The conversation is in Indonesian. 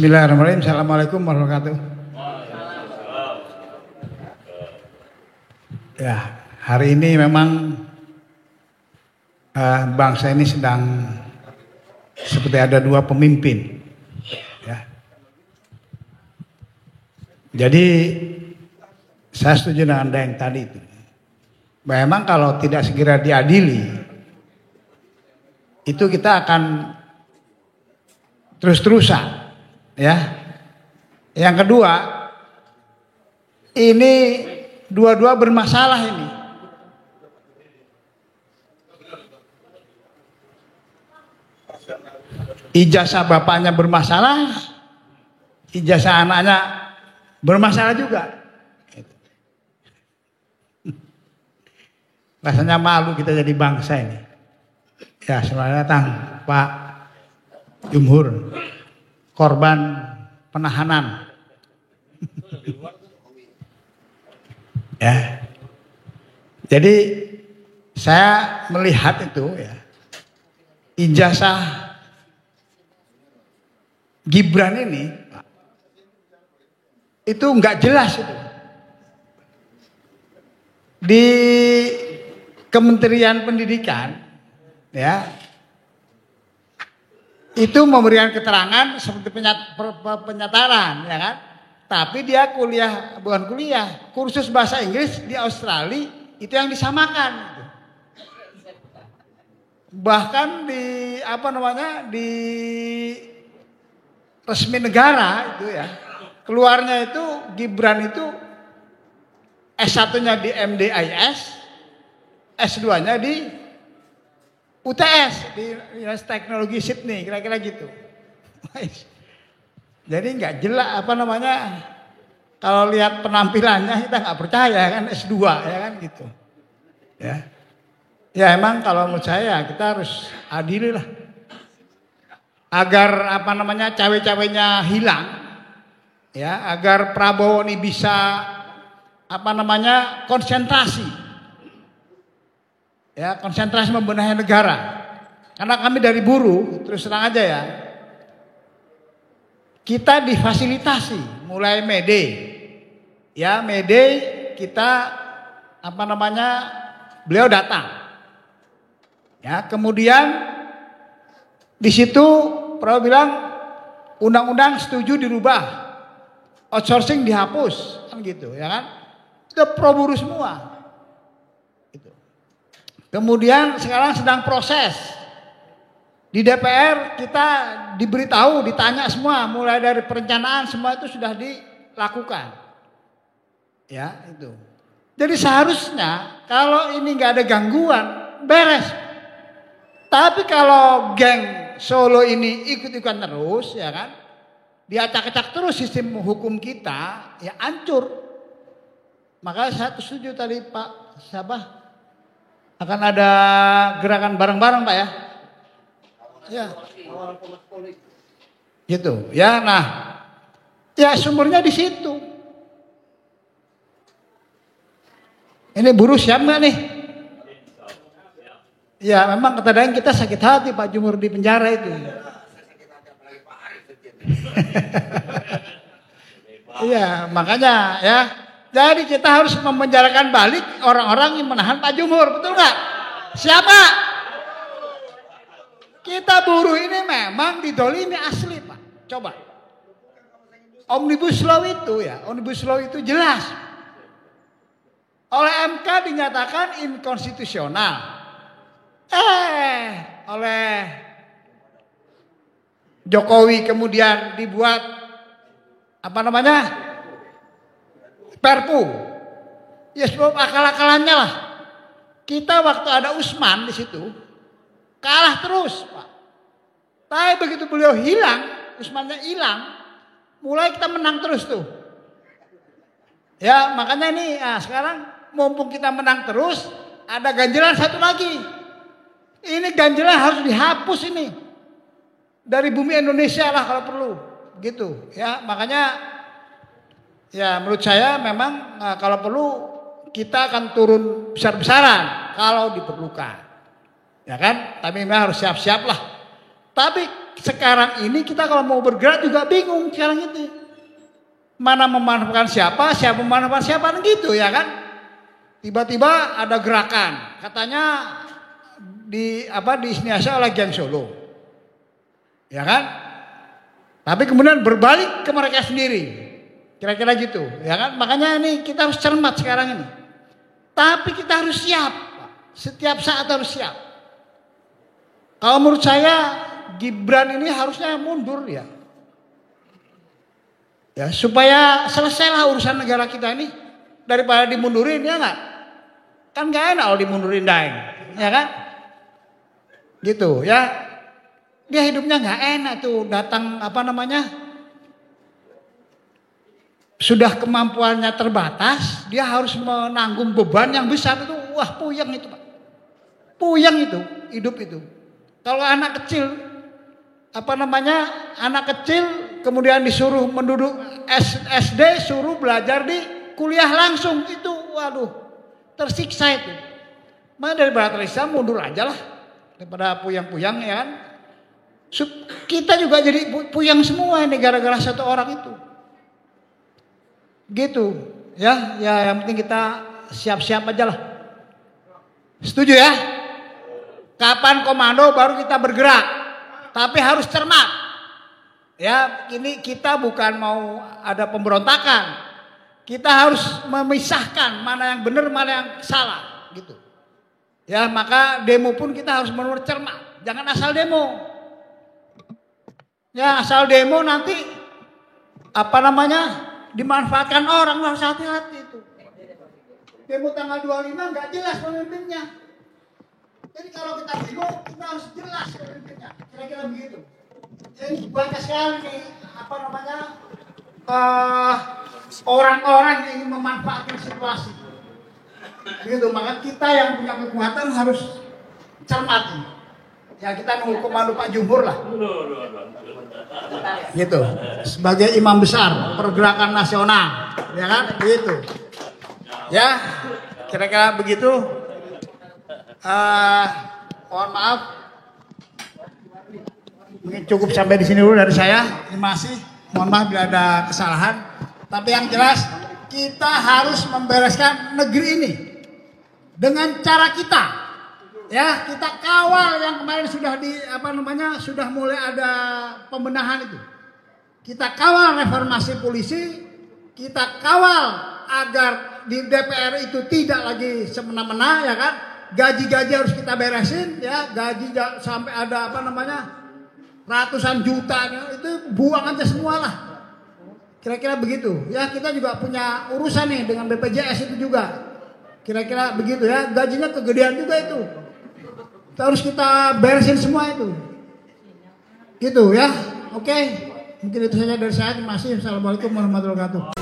Bismillahirrahmanirrahim. Assalamualaikum warahmatullahi wabarakatuh. Ya, hari ini memang bangsa ini sedang seperti ada dua pemimpin. Ya. Jadi saya setuju dengan Anda yang tadi itu. Memang kalau tidak segera diadili, itu kita akan terus-terusan. Ya. Yang kedua, ini dua-dua bermasalah ini. Ijazah bapaknya bermasalah, ijazah anaknya bermasalah juga. Rasanya malu kita jadi bangsa ini. Ya, selamat datang Pak Jumhur, korban penahanan. Ya. Jadi saya melihat itu ya, ijazah Gibran ini itu nggak jelas itu. Di Kementerian Pendidikan ya itu memberikan keterangan seperti penyataran ya kan, tapi dia kursus bahasa Inggris di Australia itu yang disamakan gitu. Bahkan di resmi negara itu ya keluarnya itu Gibran itu S1-nya di MDIS, S2-nya di UTS, di Universitas Teknologi Sydney, kira-kira gitu. Jadi nggak jelas kalau lihat penampilannya kita nggak percaya kan, S2 ya kan gitu. Ya emang kalau menurut saya kita harus adil lah. Agar cawe-cawenya hilang. Ya, agar Prabowo ini bisa konsentrasi. Ya, konsentrasi membenahi negara. Karena kami dari buruh, terus terang aja ya. Kita difasilitasi mulai Mayday. Ya, Mayday kita beliau datang. Ya, kemudian di situ Prabowo bilang undang-undang setuju dirubah, outsourcing dihapus, kan gitu, ya kan? Sudah pro buruh semua. Gitu. Kemudian sekarang sedang proses di DPR, kita diberitahu, ditanya semua, mulai dari perencanaan semua itu sudah dilakukan. Ya itu. Jadi seharusnya kalau ini nggak ada gangguan, beres. Tapi kalau geng Solo ini ikut-ikutan terus, ya kan? Diacak-acak terus sistem hukum kita, ya hancur. Makanya saya setuju tadi Pak akan ada gerakan bareng-bareng Pak ya. Ya. Gitu. Ya, nah. Ya sumbernya di situ. Ini buruh siap nggak nih? Ya memang kadang kita sakit hati Pak Jumhur di penjara itu. Iya makanya ya. Jadi kita harus memenjarakan balik orang-orang yang menahan Pak Jumhur, betul nggak? Siapa? Kita buruh ini memang didolimi asli Pak. Coba. Omnibus Law itu jelas. Oleh MK dinyatakan inkonstitusional. Oleh Jokowi kemudian dibuat Perpu. Ya sebab akal-akalannya lah. Kita waktu ada Usman di situ kalah terus, Pak. Tapi begitu beliau hilang, Usmannya hilang, mulai kita menang terus tuh. Ya makanya ini sekarang mumpung kita menang terus, ada ganjalan satu lagi. Ini ganjalan harus dihapus ini dari bumi Indonesia lah kalau perlu, gitu. Ya makanya, ya menurut saya memang kalau perlu kita akan turun besar-besaran kalau diperlukan, ya kan? Tapi memang harus siap-siap lah. Tapi sekarang ini kita kalau mau bergerak juga bingung sekarang itu. Mana memanfaatkan siapa memanfaatkan siapa gitu ya kan? Tiba-tiba ada gerakan, katanya di inisiasi oleh Geng Solo. Ya kan? Tapi kemudian berbalik ke mereka sendiri. Kira-kira gitu, ya kan? Makanya ini kita harus cermat sekarang ini. Tapi kita harus siap. Setiap saat harus siap. Kalau menurut saya Gibran ini harusnya mundur ya. Ya, supaya selesailah urusan negara kita ini daripada dimundurin ya enggak? Kan enggak enak kalau dimundurin daeng, ya kan? Gitu ya. Dia hidupnya enggak enak tuh datang sudah kemampuannya terbatas, dia harus menanggung beban yang besar itu. Wah, puyeng itu, Pak. Puyeng itu, hidup itu. Kalau anak kecil, anak kecil kemudian disuruh menduduk SD, suruh belajar di kuliah langsung, itu waduh, tersiksa itu. Mana daripada tersiksa mundur aja lah, daripada puyang-puyang ya kan. Kita juga jadi puyang semua ini gara-gara satu orang itu. Gitu ya, yang penting kita siap-siap aja lah. Setuju ya? Kapan komando baru kita bergerak, tapi harus cermat. Ya, ini kita bukan mau ada pemberontakan. Kita harus memisahkan mana yang benar, mana yang salah, gitu. Ya, maka demo pun kita harus benar-benar cermat. Jangan asal demo. Ya, asal demo nanti dimanfaatkan orang, harus hati-hati itu. Demo tanggal 25 nggak jelas pemimpinnya. Jadi kalau kita demo, kita harus jelas pemimpinnya. Kira-kira begitu. Jadi banyak sekali nih orang-orang yang ingin memanfaatkan situasi. Begitu, maka kita yang punya kekuatan harus cermat. Ya, kita nunggu komando Pak Jumhur lah. Gitu. Sebagai imam besar pergerakan nasional, ya kan? Begitu. Ya, kira-kira begitu. Mohon maaf. Mungkin cukup sampai di sini dulu dari saya. Terima kasih. Mohon maaf bila ada kesalahan. Tapi yang jelas kita harus membereskan negeri ini dengan cara kita. Ya, kita kawal yang kemarin sudah sudah mulai ada pembenahan itu. Kita kawal reformasi polisi, kita kawal agar di DPR itu tidak lagi semena-mena, ya kan? Gaji-gaji harus kita beresin, ya. Gaji sampai ada ratusan juta, itu buang aja semualah. Kira-kira begitu. Ya, kita juga punya urusan nih dengan BPJS itu juga. Kira-kira begitu ya. Gajinya kegedean juga itu. Harus kita beresin semua itu. Gitu ya. Oke. Mungkin itu saja dari saya. Terima kasih. Assalamualaikum warahmatullahi wabarakatuh.